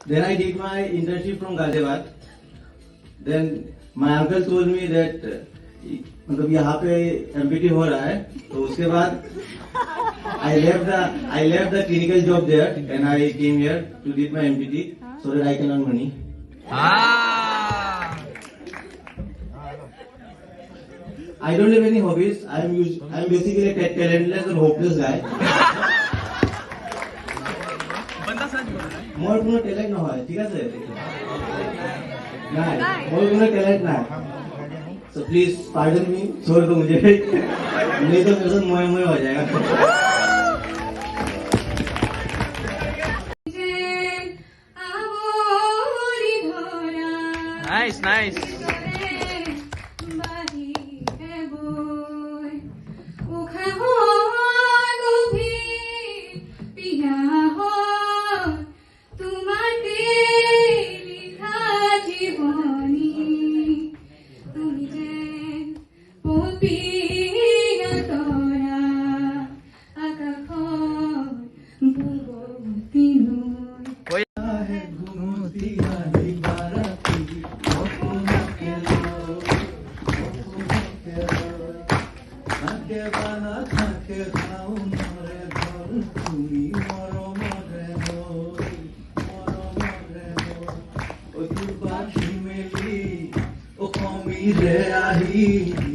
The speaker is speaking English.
Then I did my internship from Ghaziabad. Then my uncle told me that मतलब यहाँ पे MPT हो रहा है, तो उसके बाद I left the clinical job there and I came here to did my MPT so that I can earn money. I don't have any hobbies. I'm basically a talentless and hopeless guy. মোর কোনো talent নহয়, ঠিক আছে? নাই, মোর কোনো talent নাই। So please pardon me, छोड़ दो मुझे, नहीं तो मेरे साथ मोए हो जाएगा। Nice, nice. There